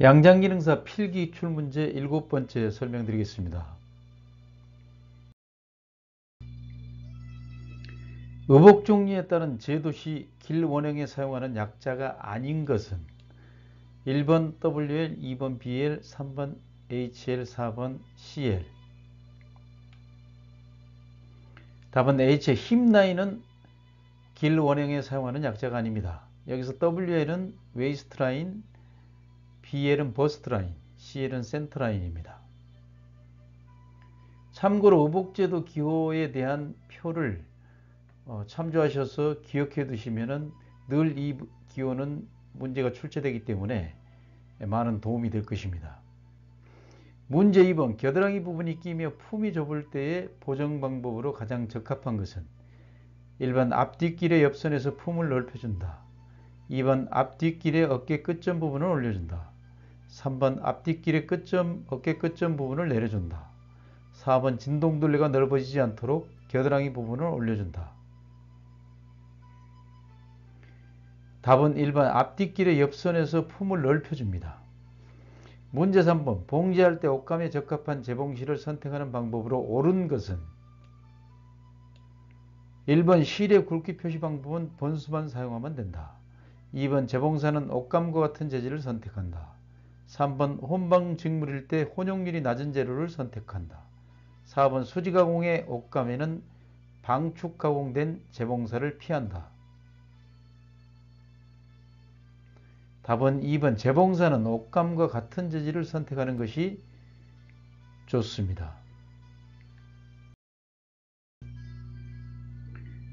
양장기능사 필기 기출문제 7번째 설명드리겠습니다. 의복 종류에 따른 제도 시 길 원형에 사용하는 약자가 아닌 것은 1번 WL, 2번 BL, 3번 HL, 4번 CL. 답은 H의 힙 라인은 길 원형에 사용하는 약자가 아닙니다. 여기서 WL은 웨이스트 라인, BL은 버스트 라인, CL은 센터 라인입니다. 참고로 의복제도 기호에 대한 표를 참조하셔서 기억해 두시면 늘 이 기호는 문제가 출제되기 때문에 많은 도움이 될 것입니다. 문제 2번 겨드랑이 부분이 끼며 품이 좁을 때의 보정 방법으로 가장 적합한 것은 1번 앞뒷길의 옆선에서 품을 넓혀준다. 2번 앞뒷길의 어깨 끝점 부분을 올려준다. 3번 앞뒷길의 어깨 끝점 부분을 내려준다. 4번 진동둘레가 넓어지지 않도록 겨드랑이 부분을 올려준다. 답은 1번 앞뒷길의 옆선에서 품을 넓혀줍니다. 문제 3번 봉제할 때 옷감에 적합한 재봉실을 선택하는 방법으로 옳은 것은 1번 실의 굵기 표시 방법은 번수만 사용하면 된다. 2번 재봉사는 옷감과 같은 재질을 선택한다. 3번 혼방 직물일 때 혼용률이 낮은 재료를 선택한다. 4번 수지 가공의 옷감에는 방축 가공된 재봉사를 피한다. 답은 2번 재봉사는 옷감과 같은 재질을 선택하는 것이 좋습니다.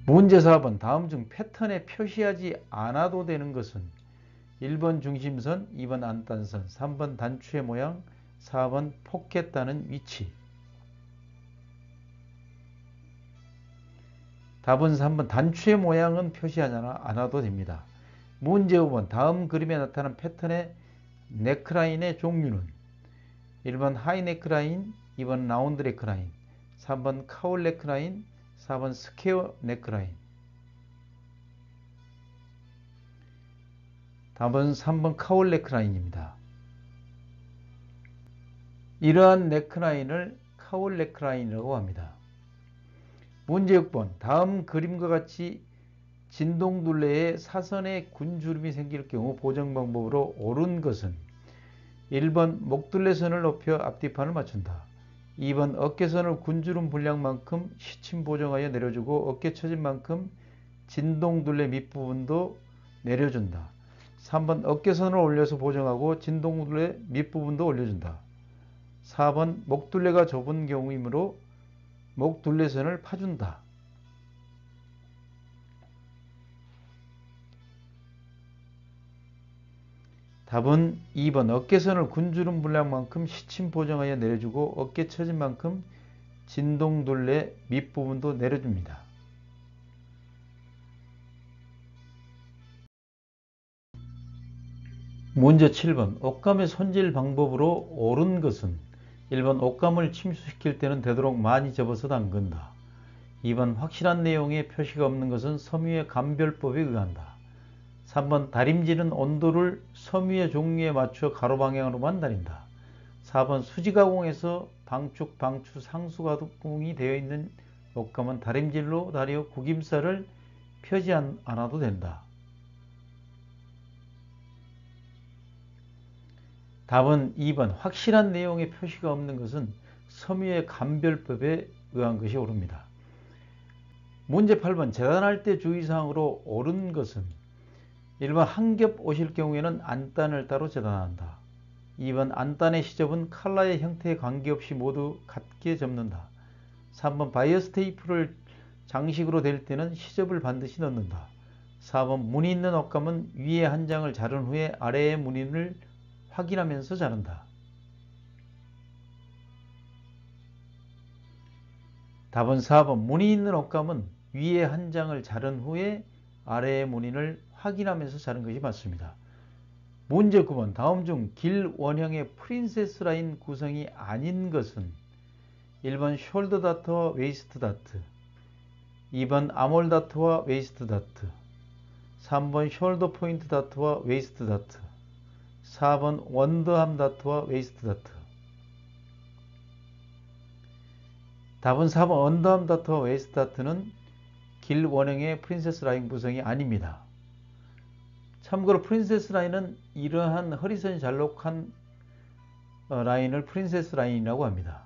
문제 4번 다음 중 패턴에 표시하지 않아도 되는 것은 1번 중심선, 2번 안단선, 3번 단추의 모양, 4번 포켓 따는 위치. 답은 3번 단추의 모양은 표시하지 않아도 됩니다. 문제 5번 다음 그림에 나타난 패턴의 넥라인의 종류는 1번 하이 넥라인, 2번 라운드 넥라인, 3번 카울 넥라인, 4번 스퀘어 넥라인. 답은 3번 카울 넥라인입니다. 이러한 넥라인을 카울 넥라인이라고 합니다. 문제 6번 다음 그림과 같이 진동둘레에 사선에 군주름이 생길 경우 보정 방법으로 옳은 것은 1번 목둘레선을 높여 앞뒤판을 맞춘다. 2번 어깨선을 군주름 분량만큼 시침 보정하여 내려주고 어깨 처진 만큼 진동둘레 밑부분도 내려준다. 3번 어깨선을 올려서 보정하고 진동둘레 밑부분도 올려준다. 4번 목둘레가 좁은 경우이므로 목둘레선을 파준다. 답은 2번 어깨선을 군주름 분량만큼 시침 보정하여 내려주고 어깨 처진 만큼 진동둘레 밑부분도 내려줍니다. 문제 7번 옷감의 손질 방법으로 옳은 것은 1번 옷감을 침수시킬 때는 되도록 많이 접어서 담근다. 2번 확실한 내용의 표시가 없는 것은 섬유의 감별법에 의한다. 3번 다림질은 온도를 섬유의 종류에 맞춰 가로 방향으로만 다린다. 4번 수지 가공에서 방축, 방추, 상수 가공이 되어 있는 옷감은 다림질로 다려 구김살을 펴지 않아도 된다. 답은 2번 확실한 내용의 표시가 없는 것은 섬유의 감별법에 의한 것이 옳습니다. 문제 8번 재단할 때 주의사항으로 옳은 것은 1번 한 겹 옷일 경우에는 안단을 따로 재단한다. 2번 안단의 시접은 칼라의 형태에 관계없이 모두 같게 접는다. 3번 바이어스 테이프를 장식으로 댈 때는 시접을 반드시 넣는다. 4번 무늬 있는 옷감은 위에 한 장을 자른 후에 아래의 무늬를 확인하면서 자른다. 답은 4번 무늬 있는 옷감은 위에 한 장을 자른 후에 아래의 무늬를 확인하면서 자른 것이 맞습니다. 문제 9번 다음 중 길 원형의 프린세스 라인 구성이 아닌 것은 1번 숄더 다트와 웨이스트 다트, 2번 아몰 다트와 웨이스트 다트, 3번 숄더 포인트 다트와 웨이스트 다트, 4번 원더함 다트와 웨이스트 다트. 답은 4번 원더함 다트와 웨이스트 다트는 길 원형의 프린세스 라인 구성이 아닙니다. 참고로 프린세스 라인은 이러한 허리선이 잘록한 라인을 프린세스 라인이라고 합니다.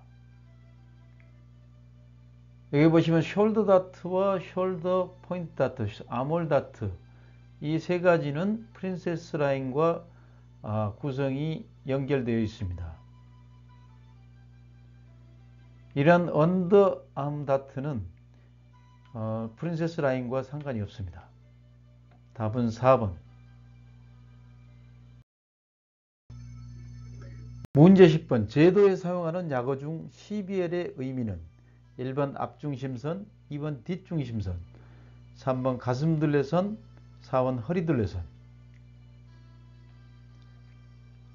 여기 보시면 숄더 다트와 숄더 포인트 다트, 아몰 다트 이 세 가지는 프린세스 라인과 구성이 연결되어 있습니다. 이런 언더암 다트는 프린세스 라인과 상관이 없습니다. 답은 4번. 문제 10번. 제도에 사용하는 약어 중 CBL의 의미는 1번 앞중심선, 2번 뒷중심선, 3번 가슴둘레선, 4번 허리둘레선.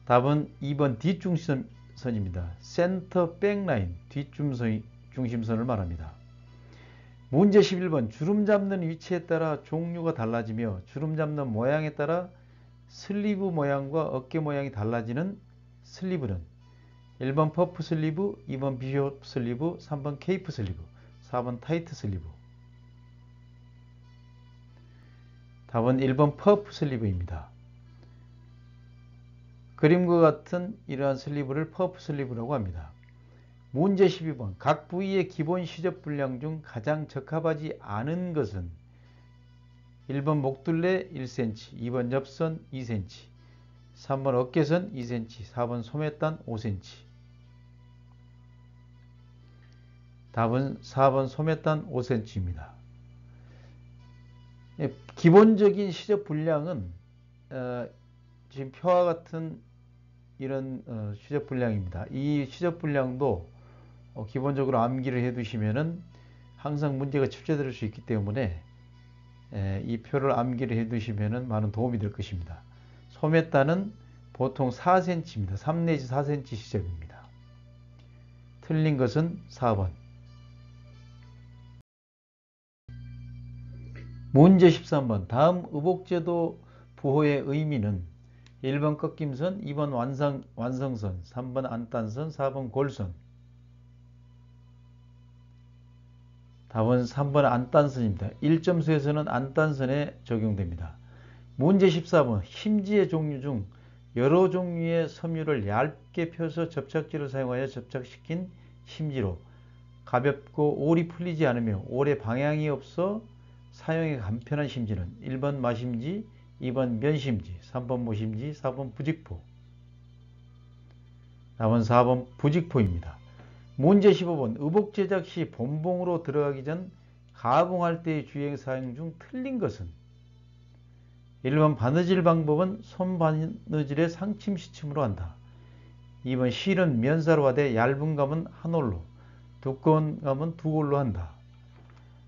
답은 2번 뒷중심선입니다. 센터 백라인, 뒷중심선을 말합니다. 문제 11번. 주름 잡는 위치에 따라 종류가 달라지며 주름 잡는 모양에 따라 슬리브 모양과 어깨 모양이 달라지는 슬리브는 1번 퍼프 슬리브, 2번 비숍 슬리브, 3번 케이프 슬리브, 4번 타이트 슬리브. 답은 1번 퍼프 슬리브입니다. 그림과 같은 이러한 슬리브를 퍼프 슬리브라고 합니다. 문제 12번. 각 부위의 기본 시접 분량 중 가장 적합하지 않은 것은 1번 목둘레 1cm, 2번 옆선 2cm, 3번 어깨선 2cm, 4번 소매단 5cm. 답은 4번 소매단 5cm입니다. 기본적인 시접 분량은 지금 표와 같은 이런 시접 분량입니다. 이 시접 분량도 기본적으로 암기를 해 두시면은 항상 문제가 출제될 수 있기 때문에 이 표를 암기를 해 두시면은 많은 도움이 될 것입니다. 소매단은 보통 4cm입니다. 3 내지 4cm 시접입니다. 틀린 것은 4번. 문제 13번. 다음 의복제도 부호의 의미는 1번 꺾임선, 2번 완성선, 3번 안단선, 4번 골선. 답은 3번 안단선입니다. 1점수에서는 안단선에 적용됩니다. 문제 14번. 힘지의 종류 중 여러 종류의 섬유를 얇게 펴서 접착제를 사용하여 접착시킨 힘지로 가볍고 올이 풀리지 않으며 올의 방향이 없어 사용이 간편한 심지는 1번 마심지, 2번 면심지, 3번 모심지, 4번 부직포. 답은 4번 부직포입니다. 문제 15번. 의복 제작 시 본봉으로 들어가기 전 가공할 때의 주행 사용 중 틀린 것은 1번 바느질 방법은 손바느질의 상침 시침으로 한다. 2번 실은 면사로 하되 얇은 감은 한 올로, 두꺼운 감은 두 올로 한다.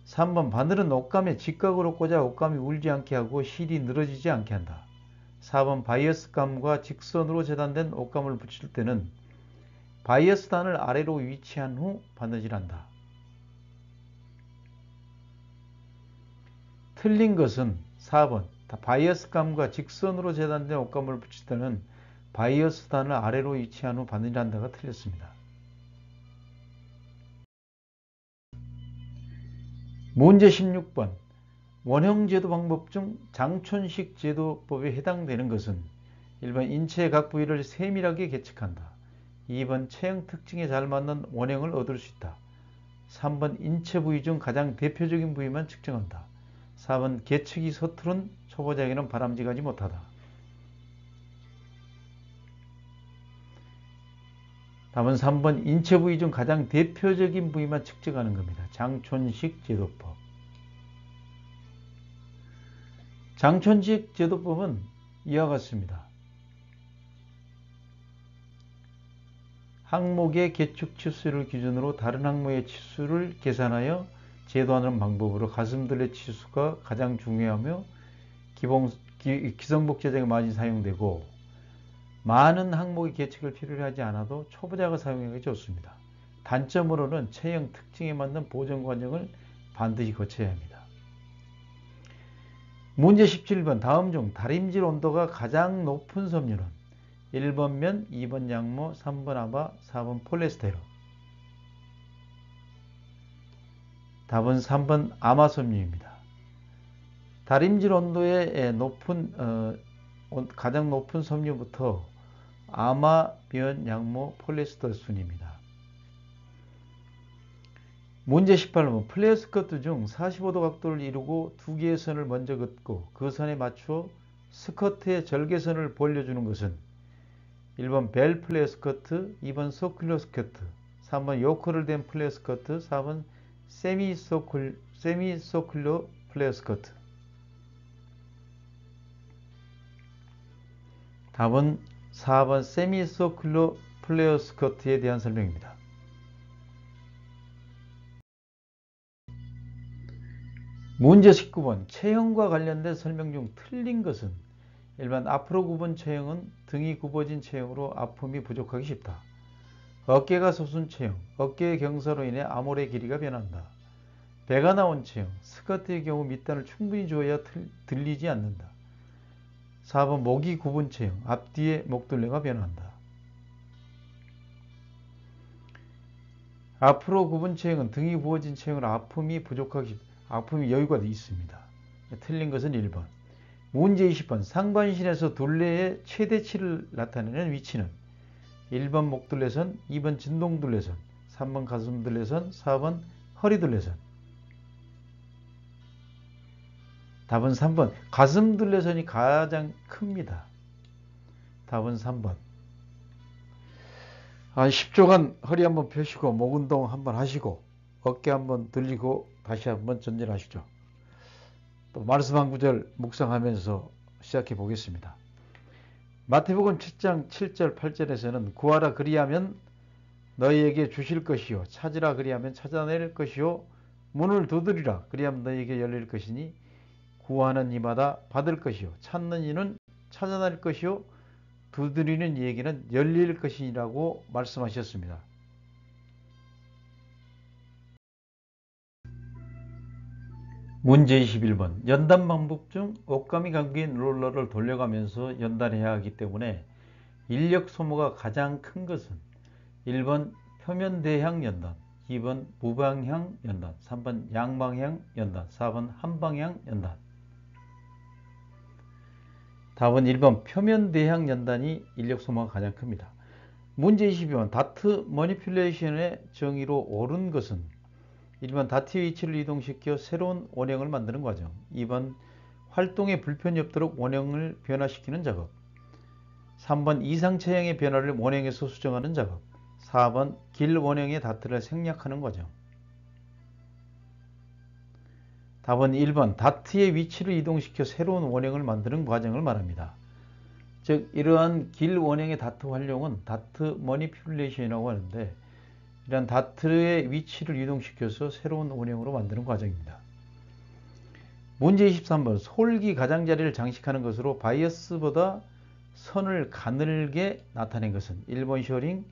3번 바늘은 옷감에 직각으로 꽂아 옷감이 울지 않게 하고 실이 늘어지지 않게 한다. 4번 바이어스 감과 직선으로 재단된 옷감을 붙일 때는 바이어스 단을 아래로 위치한 후 바느질한다. 틀린 것은 4번. 바이어스 감과 직선으로 재단된 옷감을 붙일 때는 바이어스 단을 아래로 위치한 후 바느질한다가 틀렸습니다. 문제 16번. 원형 제도 방법 중 장촌식 제도법에 해당되는 것은 1번 인체의 각 부위를 세밀하게 계측한다. 2번 체형 특징에 잘 맞는 원형을 얻을 수 있다. 3번 인체 부위 중 가장 대표적인 부위만 측정한다. 4번 계측이 서투른 초보자에게는 바람직하지 못하다. 답은 3번 인체 부위 중 가장 대표적인 부위만 측정하는 겁니다. 장촌식 제도법. 장촌식 제도법은 이와 같습니다. 항목의 계측 치수를 기준으로 다른 항목의 치수를 계산하여 제도하는 방법으로 가슴둘레 치수가 가장 중요하며 기성복 제작에 많이 사용되고 많은 항목의 계측을 필요로 하지 않아도 초보자가 사용하기 좋습니다. 단점으로는 체형 특징에 맞는 보정 과정을 반드시 거쳐야 합니다. 문제 17번. 다음 중 다림질 온도가 가장 높은 섬유는 1번 면, 2번 양모, 3번 아바, 4번 폴리에스테르. 답은 3번 아마섬유입니다. 다림질 온도의 가장 높은 섬유부터 아마, 면, 양모, 폴리에스테르 순입니다. 문제 18번 플레어 스커트 중 45도 각도를 이루고 두 개의 선을 먼저 긋고 그 선에 맞추어 스커트의 절개선을 벌려주는 것은 1번 벨 플레어 스커트, 2번 서큘러 스커트, 3번 요커를 댄 플레어 스커트, 4번 세미서큘러 플레어 스커트. 답은 4번 세미서큘러 플레어 스커트에 대한 설명입니다. 문제 19번 체형과 관련된 설명 중 틀린 것은 1번 앞으로 굽은 체형은 등이 굽어진 체형으로 아픔이 부족하기 쉽다. 어깨가 솟은 체형, 어깨의 경사로 인해 아몰의 길이가 변한다. 배가 나온 체형, 스커트의 경우 밑단을 충분히 조여야 들리지 않는다. 4번 목이 굽은 체형, 앞뒤의 목둘레가 변한다. 앞으로 굽은 체형은 등이 부어진 체형으로 아픔이 부족하기 쉽다. 아픔이 여유가 있습니다. 틀린 것은 1번. 문제 20번 상반신에서 둘레의 최대치를 나타내는 위치는 1번 목둘레선, 2번 진동둘레선, 3번 가슴둘레선, 4번 허리둘레선. 답은 3번 가슴둘레선이 가장 큽니다. 답은 3번. 10초간 허리 한번 펴시고 목 운동 한번 하시고 어깨 한번 들리고 다시 한번 전진하시죠. 또 말씀 한 구절 묵상하면서 시작해 보겠습니다. 마태복음 7장 7절 8절에서는 구하라 그리하면 너희에게 주실 것이요 찾으라 그리하면 찾아낼 것이요 문을 두드리라 그리하면 너희에게 열릴 것이니 구하는 이마다 받을 것이요 찾는 이는 찾아낼 것이요 두드리는 이에게는 열릴 것이라고 말씀하셨습니다. 문제 21번 연단 방법 중 옷감이 감긴 롤러를 돌려가면서 연단해야 하기 때문에 인력 소모가 가장 큰 것은 1번 표면대향 연단, 2번 무방향 연단, 3번 양방향 연단, 4번 한방향 연단. 답은 1번 표면대향 연단이 인력 소모가 가장 큽니다. 문제 22번 다트 머니퓰레이션의 정의로 옳은 것은 1번 다트의 위치를 이동시켜 새로운 원형을 만드는 과정, 2번 활동에 불편이 없도록 원형을 변화시키는 작업, 3번 이상체형의 변화를 원형에서 수정하는 작업, 4번 길 원형의 다트를 생략하는 과정. 답은 1번 다트의 위치를 이동시켜 새로운 원형을 만드는 과정을 말합니다. 즉 이러한 길 원형의 다트 활용은 다트 머니퓰레이션이라고 하는데 이러한 다트의 위치를 이동시켜서 새로운 원형으로 만드는 과정입니다. 문제 23번 솔기 가장자리를 장식하는 것으로 바이어스보다 선을 가늘게 나타낸 것은 1번 쇼링,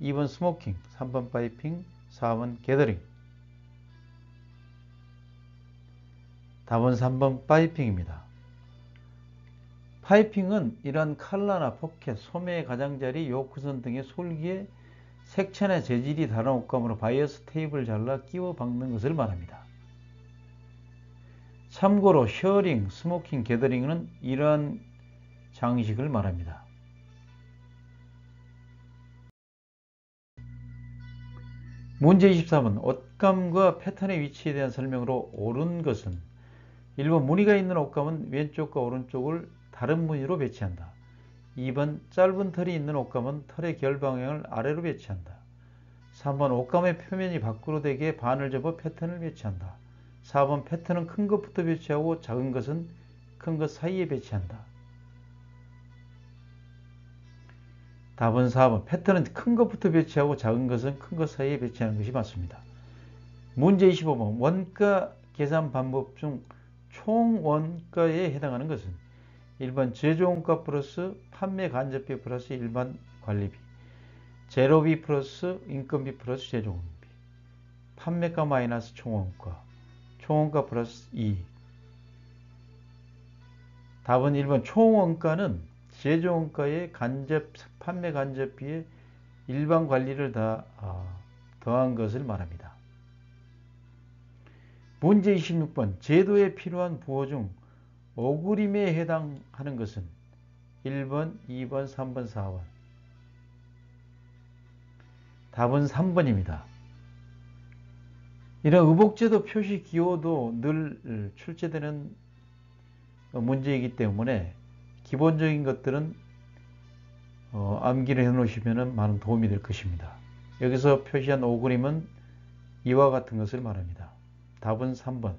2번 스모킹, 3번 파이핑, 4번 게더링. 답은 3번 파이핑입니다. 파이핑은 이러한 칼라나 포켓, 소매 가장자리, 요크선 등의 솔기에 색채나 재질이 다른 옷감으로 바이어스 테이프를 잘라 끼워 박는 것을 말합니다. 참고로 셔링, 스모킹, 게더링은 이러한 장식을 말합니다. 문제 24번 옷감과 패턴의 위치에 대한 설명으로 옳은 것은 1번 무늬가 있는 옷감은 왼쪽과 오른쪽을 다른 무늬로 배치한다. 2번 짧은 털이 있는 옷감은 털의 결 방향을 아래로 배치한다. 3번 옷감의 표면이 밖으로 되게 반을 접어 패턴을 배치한다. 4번 패턴은 큰 것부터 배치하고 작은 것은 큰 것 사이에 배치한다. 답은 4번 패턴은 큰 것부터 배치하고 작은 것은 큰 것 사이에 배치하는 것이 맞습니다. 문제 25번 원가 계산 방법 중 총 원가에 해당하는 것은 1번 제조원가 플러스 판매 간접비 플러스 일반 관리비, 재료비 플러스 인건비 플러스 제조원비, 판매가 마이너스 총원가, 총원가 플러스 2. 답은 1번 총원가는 제조원가의 판매 간접비에 일반 관리를 다 더한 것을 말합니다. 문제 26번 제도에 필요한 부호 중 어그림에 해당하는 것은 1번, 2번, 3번, 4번. 답은 3번입니다. 이런 의복제도 표시 기호도 늘 출제되는 문제이기 때문에 기본적인 것들은 암기를 해 놓으시면 많은 도움이 될 것입니다. 여기서 표시한 오그림은 이와 같은 것을 말합니다. 답은 3번.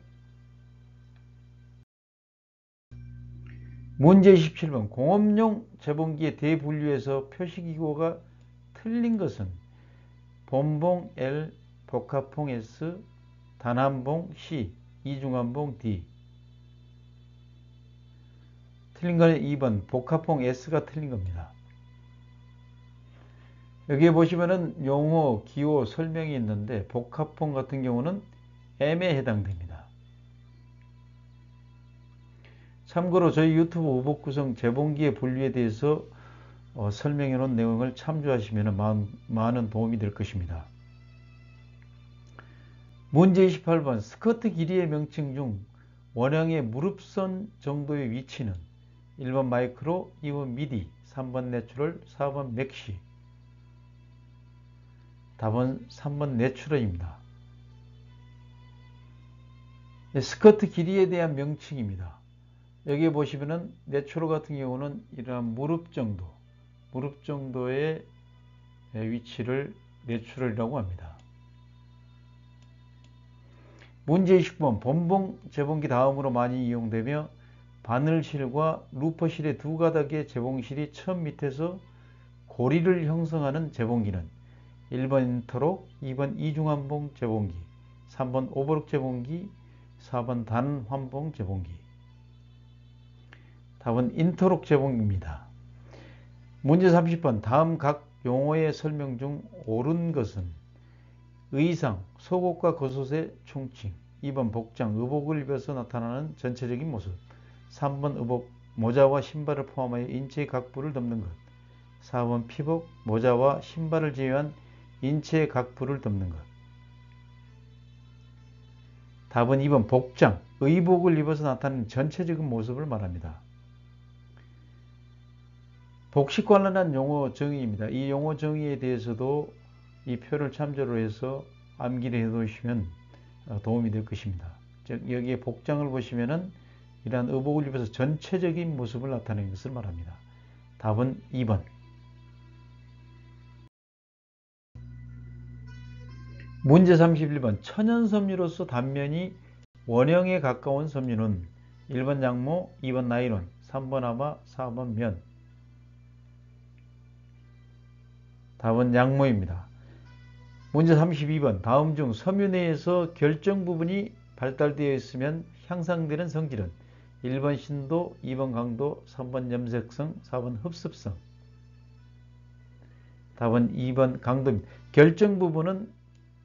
문제 27번 공업용 재봉기의 대분류에서 표시기호가 틀린 것은 본봉 L, 복합봉 S, 단한봉 C, 이중한봉 D. 틀린 건 2번 복합봉 S가 틀린 겁니다. 여기에 보시면은 용어, 기호, 설명이 있는데 복합봉 같은 경우는 M에 해당됩니다. 참고로 저희 유튜브 의복 구성 재봉기의 분류에 대해서 설명해 놓은 내용을 참조하시면 많은 도움이 될 것입니다. 문제 28번 스커트 길이의 명칭 중 원형의 무릎선 정도의 위치는 1번 마이크로, 2번 미디, 3번 내추럴, 4번 맥시. 답은 3번 내추럴입니다. 스커트 길이에 대한 명칭입니다. 여기에 보시면은 내추럴 같은 경우는 이러한 무릎 정도의 위치를 내추럴이라고 합니다. 문제 20번 본봉 재봉기 다음으로 많이 이용되며 바늘실과 루퍼실의 두 가닥의 재봉실이 처음 밑에서 고리를 형성하는 재봉기는 1번 인터록, 2번 이중환봉 재봉기, 3번 오버록 재봉기, 4번 단환봉 재봉기. 답은 인터록 재봉기입니다. 문제 30번 다음 각 용어의 설명 중 옳은 것은 의상, 속옷과 겉옷의 총칭, 2번 복장, 의복을 입어서 나타나는 전체적인 모습, 3번 의복, 모자와 신발을 포함하여 인체의 각 부를 덮는 것, 4번 피복, 모자와 신발을 제외한 인체의 각 부를 덮는 것. 답은 2번 복장, 의복을 입어서 나타나는 전체적인 모습을 말합니다. 복식 관련한 용어 정의입니다. 이 용어 정의에 대해서도 이 표를 참조로 해서 암기를 해 놓으시면 도움이 될 것입니다. 즉 여기에 복장을 보시면은 이러한 의복을 입어서 전체적인 모습을 나타내는 것을 말합니다. 답은 2번. 문제 31번 천연섬유로서 단면이 원형에 가까운 섬유는 1번 양모, 2번 나일론, 3번 아마, 4번 면. 답은 양모입니다. 문제 32번 다음 중 섬유 내에서 결정 부분이 발달되어 있으면 향상되는 성질은 1번 신도, 2번 강도, 3번 염색성, 4번 흡습성. 답은 2번 강도입니다. 결정 부분은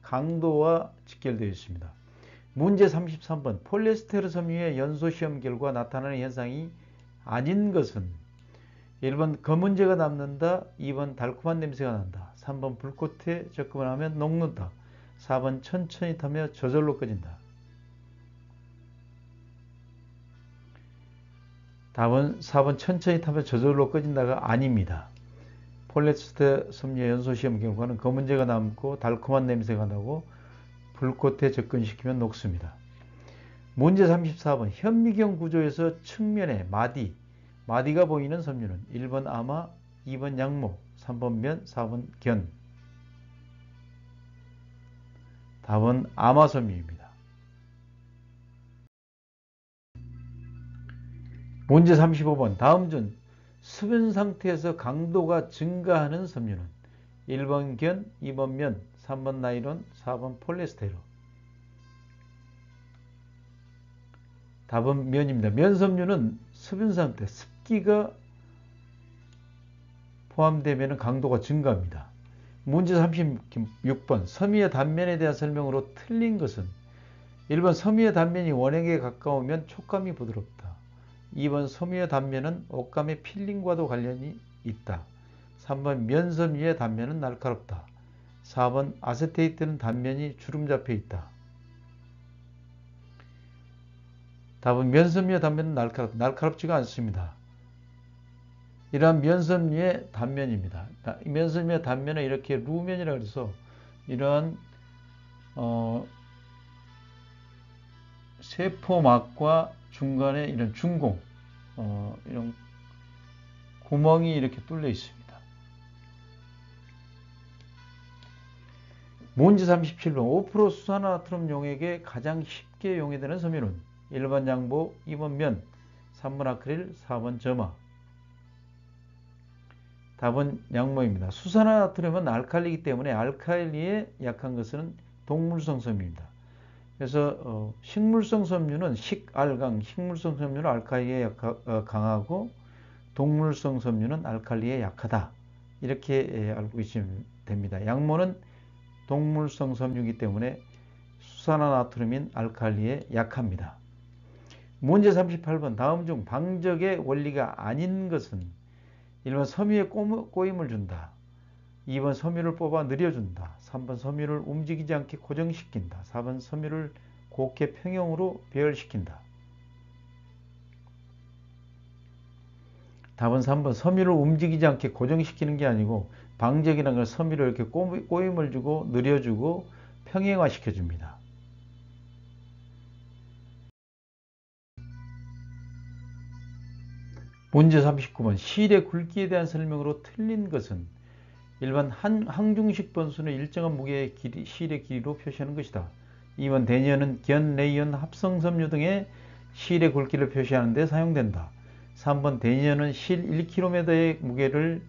강도와 직결되어 있습니다. 문제 33번 폴리에스테르 섬유의 연소 시험 결과 나타나는 현상이 아닌 것은 1번 검은재가 남는다, 2번 달콤한 냄새가 난다, 3번 불꽃에 접근을 하면 녹는다, 4번 천천히 타며 저절로 꺼진다. 답은 4번 천천히 타며 저절로 꺼진다가 아닙니다. 폴리에스테르 섬유의 연소 시험 결과는 검은재가 남고 달콤한 냄새가 나고 불꽃에 접근시키면 녹습니다. 문제 34번 현미경 구조에서 측면에 마디가 보이는 섬유는 1번 아마, 2번 양모, 3번 면, 4번 견. 답은 아마 섬유입니다. 문제 35번 다음 중 수분 상태에서 강도가 증가하는 섬유는 1번 견, 2번 면, 3번 나일론, 4번 폴리에스테르. 답은 면입니다. 면 섬유는 수분 상태, 습기가 포함되면 강도가 증가합니다. 문제 36번 섬유의 단면에 대한 설명으로 틀린 것은 1번 섬유의 단면이 원액에 가까우면 촉감이 부드럽다, 2번 섬유의 단면은 옷감의 필링과도 관련이 있다. 3번 면섬유의 단면은 날카롭다. 4번 아세테이트는 단면이 주름 잡혀 있다. 답은 면섬유의 단면은 날카롭지가 않습니다. 이러한 면섬유의 단면입니다. 면섬유의 단면은 이렇게 루면이라고 해서 이러한 세포막과 중간에 이런 중공, 이런 구멍이 이렇게 뚫려 있습니다. 문제 37번 5% 수산화나트륨 용액에 가장 쉽게 용해되는 섬유는 1번 양보, 2번 면, 3번 아크릴, 4번 점화. 답은 양모입니다. 수산화나트륨은 알칼리이기 때문에 알칼리에 약한 것은 동물성 섬유입니다. 그래서 식물성 섬유는 식알강, 식물성 섬유는 알칼리에 강하고 동물성 섬유는 알칼리에 약하다. 이렇게 알고 있으면 됩니다. 양모는 동물성 섬유이기 때문에 수산화나트륨인 알칼리에 약합니다. 문제 38번 다음 중 방적의 원리가 아닌 것은 1번 섬유에 꼬임을 준다. 2번 섬유를 뽑아 늘려준다. 3번 섬유를 움직이지 않게 고정시킨다. 4번 섬유를 곱게 평형으로 배열시킨다. 답은 3번 섬유를 움직이지 않게 고정시키는 게 아니고 방적이라는 걸 섬유를 이렇게 꼬임을 주고 늘려주고 평행화시켜줍니다. 문제 39번 실의 굵기에 대한 설명으로 틀린 것은 1번 항중식 번수는 일정한 무게의 실의 길이로 표시하는 것이다. 2번 대니어는 견, 레이온, 합성섬유 등의 실의 굵기를 표시하는 데 사용된다. 3번 대니어는 실 1kg의 무게를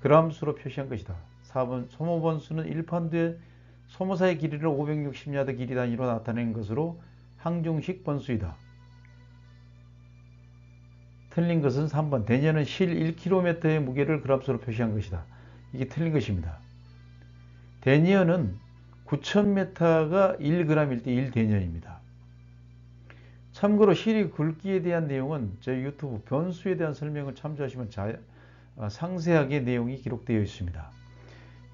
g수로 표시한 것이다. 4번 소모번수는 1파운드의 소모사의 길이를 560야드 길이 단위로 나타내는 것으로 항중식 번수이다. 틀린 것은 3번 대니어는 실 1kg의 무게를 g수로 표시한 것이다. 이게 틀린 것입니다. 대니어는 9,000m가 1g일 때 1대니어입니다. 참고로 실의 굵기에 대한 내용은 저희 유튜브 변수에 대한 설명을 참조하시면 상세하게 내용이 기록되어 있습니다.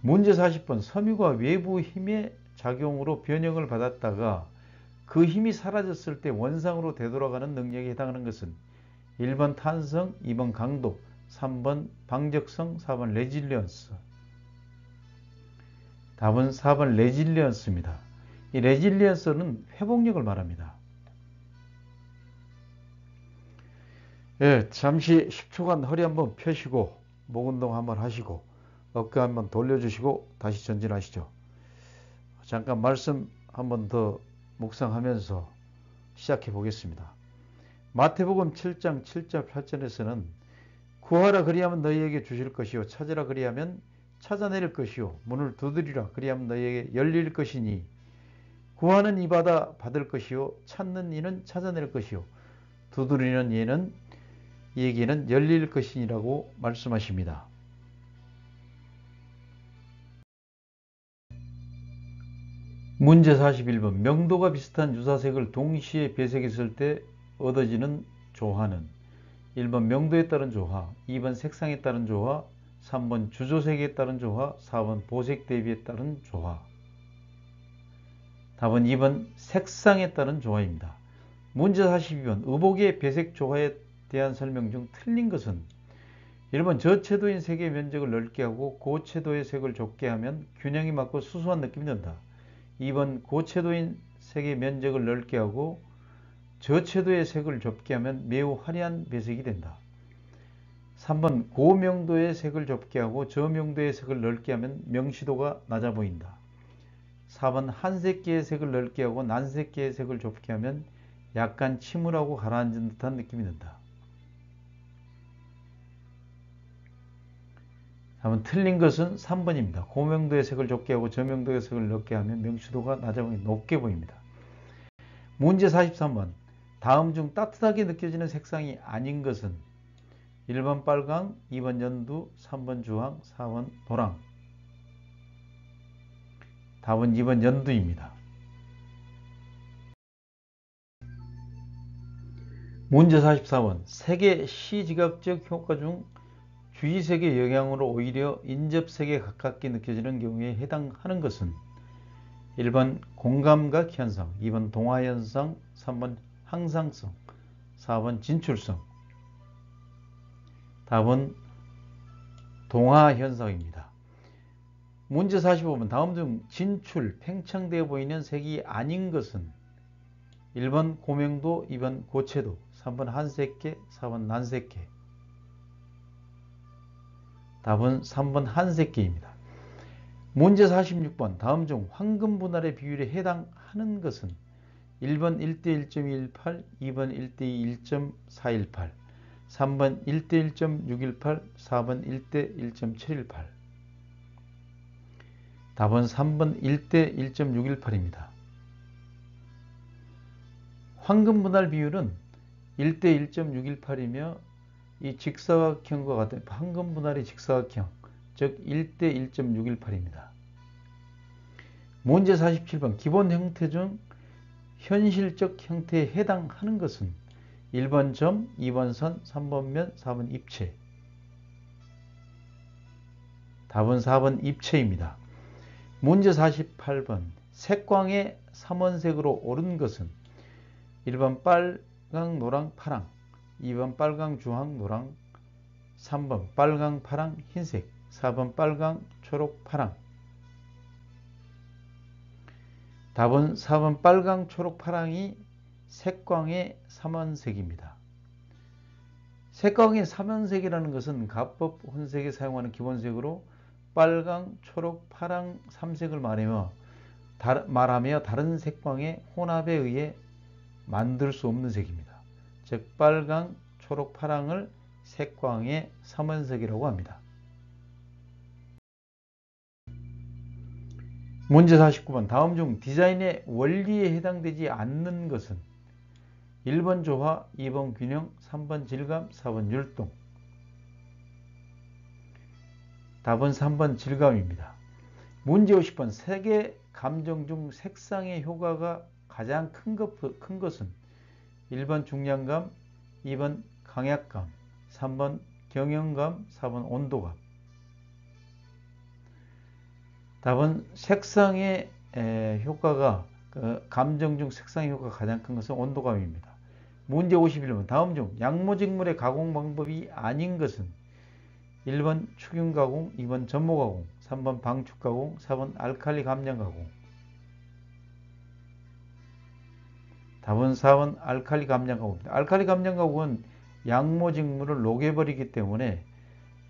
문제 40번 섬유가 외부 힘의 작용으로 변형을 받았다가 그 힘이 사라졌을 때 원상으로 되돌아가는 능력에 해당하는 것은 1번 탄성, 2번 강도, 3번 방적성, 4번 레질리언스. 답은 4번 레질리언스입니다. 이 레질리언스는 회복력을 말합니다. 예, 잠시 10초간 허리 한번 펴시고 목 운동 한번 하시고 어깨 한번 돌려주시고 다시 전진하시죠. 잠깐 말씀 한번 더 묵상하면서 시작해 보겠습니다. 마태복음 7장 7절 8절에서는 구하라 그리하면 너희에게 주실 것이요 찾으라 그리하면 찾아낼 것이요 문을 두드리라 그리하면 너희에게 열릴 것이니 구하는 이마다 받을 것이요 찾는 이는 찾아낼 것이요 두드리는 이에게는 열릴 것이니라고 말씀하십니다. 문제 41번 명도가 비슷한 유사색을 동시에 배색했을 때 얻어지는 조화는 1번 명도에 따른 조화, 2번 색상에 따른 조화, 3번 주조색에 따른 조화, 4번 보색 대비에 따른 조화. 답은 2번 색상에 따른 조화입니다. 문제 42번 의복의 배색 조화에 대한 설명 중 틀린 것은 1번 저채도인 색의 면적을 넓게 하고 고채도의 색을 좁게 하면 균형이 맞고 수수한 느낌이 든다. 2번 고채도인 색의 면적을 넓게 하고 저채도의 색을 좁게 하면 매우 화려한 배색이 된다. 3번 고명도의 색을 좁게 하고 저명도의 색을 넓게 하면 명시도가 낮아 보인다. 4번 한색계의 색을 넓게 하고 난색계의 색을 좁게 하면 약간 침울하고 가라앉은 듯한 느낌이 든다. 다음은 틀린 것은 3번입니다. 고명도의 색을 좁게 하고 저명도의 색을 넓게 하면 명시도가 낮아 보이고 높게 보입니다. 문제 43번 다음 중 따뜻하게 느껴지는 색상이 아닌 것은 1번 빨강, 2번 연두, 3번 주황, 4번 노랑. 답은 2번 연두입니다. 문제 44번 색의 시지각적 효과 중 주의색의 영향으로 오히려 인접색에 가깝게 느껴지는 경우에 해당하는 것은 1번 공감각 현상, 2번 동화현상, 3번 항상성, 4번 진출성. 답은 동화현상입니다. 문제 45번 다음 중 진출, 팽창되어 보이는 색이 아닌 것은 1번 고명도, 2번 고채도, 3번 한색계, 4번 난색계. 답은 3번 한색계입니다. 문제 46번 다음 중 황금 분할의 비율에 해당하는 것은 1번 1대 1.18, 2번 1대 1.418, 3번 1대 1.618, 4번 1대 1.718. 답은 3번 1대 1.618입니다. 황금 분할 비율은 1대 1.618이며 이 직사각형과 같은 황금 분할의 직사각형, 즉 1대 1.618입니다. 문제 47번 기본 형태 중 현실적 형태에 해당하는 것은 1번 점, 2번 선, 3번 면, 4번 입체. 답은 4번 입체입니다. 문제 48번 색광의 삼원색으로 오른 것은 1번 빨강, 노랑, 파랑, 2번 빨강, 주황, 노랑, 3번 빨강, 파랑, 흰색, 4번 빨강, 초록, 파랑. 답은 4번 빨강, 초록, 파랑이 색광의 삼원색입니다. 색광의 삼원색이라는 것은 가법 혼색에 사용하는 기본색으로 빨강, 초록, 파랑, 삼색을 말하며 다른 색광의 혼합에 의해 만들 수 없는 색입니다. 즉 빨강, 초록, 파랑을 색광의 삼원색이라고 합니다. 문제 49번 다음 중 디자인의 원리에 해당되지 않는 것은 1번 조화, 2번 균형, 3번 질감, 4번 율동. 답은 3번 질감입니다. 문제 50번 색의 감정 중 색상의 효과가 가장 큰 것은 1번 중량감, 2번 강약감, 3번 경영감, 4번 온도감. 답은 색상의 효과가 감정 중 색상의 효과가 가장 큰 것은 온도감입니다. 문제 51번 다음 중 양모직물의 가공 방법이 아닌 것은 1번 축윤 가공, 2번 전모 가공, 3번 방축 가공, 4번 알칼리 감량 가공. 답은 4번 알칼리 감량 가공입니다. 알칼리 감량 가공은 양모직물을 녹여버리기 때문에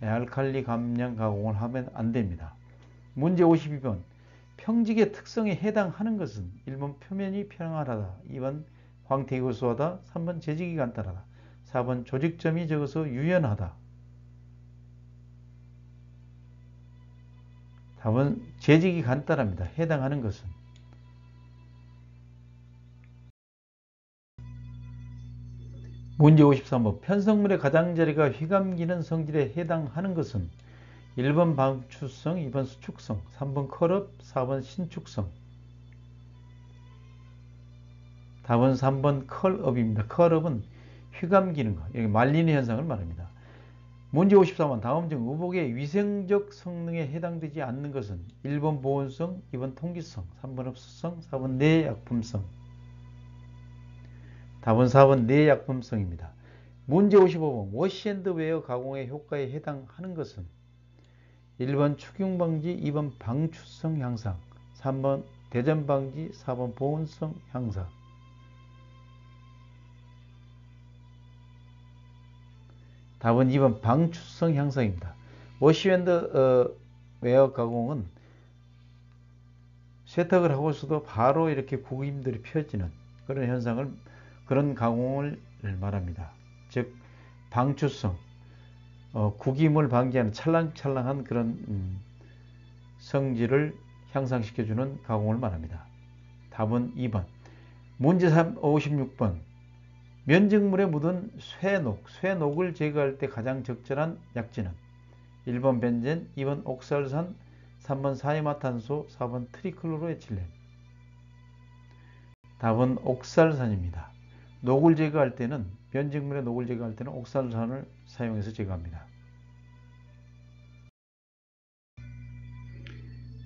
알칼리 감량 가공을 하면 안 됩니다. 문제 52번 평직의 특성에 해당하는 것은 1번 표면이 평활하다, 2번 광택이 고소하다, 3번 재직이 간단하다, 4번 조직점이 적어서 유연하다. 답은 재직이 간단합니다. 해당하는 것은. 문제 53번 편성물의 가장자리가 휘감기는 성질에 해당하는 것은 1번 방추성, 2번 수축성, 3번 컬업, 4번 신축성. 답은 3번 컬업입니다. 컬업은 휘감기는 것, 여기 말리는 현상을 말합니다. 문제 53번 다음 중 의복의 위생적 성능에 해당되지 않는 것은 1번 보온성, 2번 통기성, 3번 흡수성, 4번 내약품성. 답은 4번 내약품성입니다. 문제 55번 워시앤드웨어 가공의 효과에 해당하는 것은 1번 축용 방지, 2번 방추성 향상, 3번 대전 방지, 4번 보온성 향상. 답은 2번 방추성 향상입니다. 워시앤드 웨어 가공은 세탁을 하고서도 바로 이렇게 구김들이 펴지는 그런 현상을, 그런 가공을 말합니다. 즉 방추성, 구김을 방지하는 찰랑찰랑한 그런 성질을 향상시켜주는 가공을 말합니다. 답은 2번. 문제 56번 면직물에 묻은 쇠녹을 제거할 때 가장 적절한 약재는 1번 벤젠, 2번 옥살산, 3번 사이마탄소, 4번 트리클로로에틸렌. 답은 옥살산입니다. 녹을 제거할 때는 변직물의 녹을 제거할 때는 옥살산을 사용해서 제거합니다.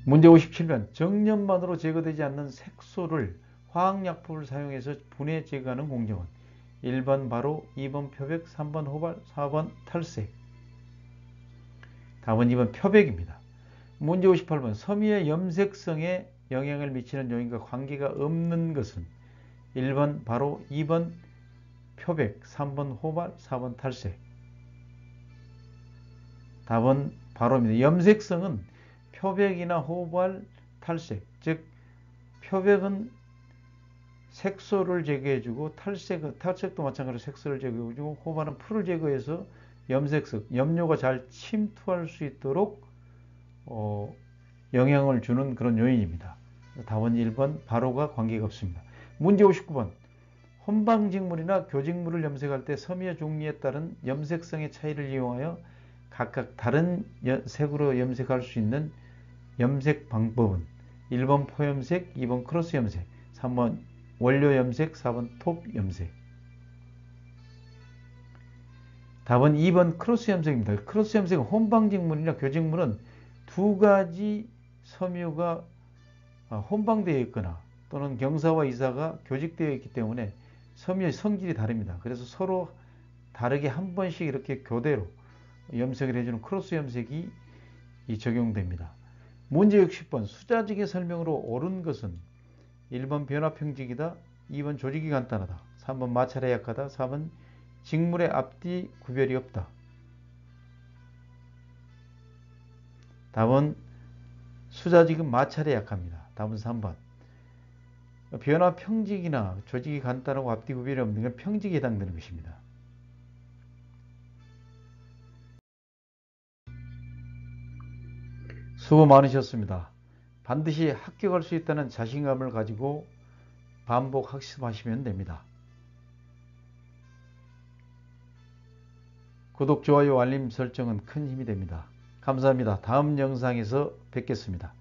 문제 57번 정년만으로 제거되지 않는 색소를 화학약품을 사용해서 분해 제거하는 공정은 1번 바로, 2번 표백, 3번 호발, 4번 탈색. 답은 2번 표백입니다. 문제 58번 섬유의 염색성에 영향을 미치는 요인과 관계가 없는 것은 1번 바로, 2번 표백, 3번 호발, 4번 탈색. 답은 바로입니다. 염색성은 표백이나 호발, 탈색, 즉 표백은 색소를 제거해주고 탈색도 마찬가지로 색소를 제거해주고 호발은 풀을 제거해서 염색성, 염료가 잘 침투할 수 있도록 영향을 주는 그런 요인입니다. 답은 1번 바로가 관계가 없습니다. 문제 59번 혼방직물이나 교직물을 염색할 때 섬유의 종류에 따른 염색성의 차이를 이용하여 각각 다른 색으로 염색할 수 있는 염색 방법은 1번 포염색, 2번 크로스 염색, 3번 원료 염색, 4번 톱 염색. 답은 2번 크로스 염색입니다. 크로스 염색은 혼방직물이나 교직물은 두 가지 섬유가 혼방되어 있거나 또는 경사와 이사가 교직되어 있기 때문에 섬유의 성질이 다릅니다. 그래서 서로 다르게 한 번씩 이렇게 교대로 염색을 해주는 크로스 염색이 적용됩니다. 문제 60번 수자직의 설명으로 옳은 것은 1번 변화평직이다, 2번 조직이 간단하다, 3번 마찰에 약하다, 4번 직물의 앞뒤 구별이 없다. 답은 수자직은 마찰에 약합니다. 답은 3번. 변화평직이나 조직이 간단하고 앞뒤 구별이 없는 건 평직에 해당되는 것입니다. 수고 많으셨습니다. 반드시 합격할 수 있다는 자신감을 가지고 반복 학습하시면 됩니다. 구독, 좋아요, 알림 설정은 큰 힘이 됩니다. 감사합니다. 다음 영상에서 뵙겠습니다.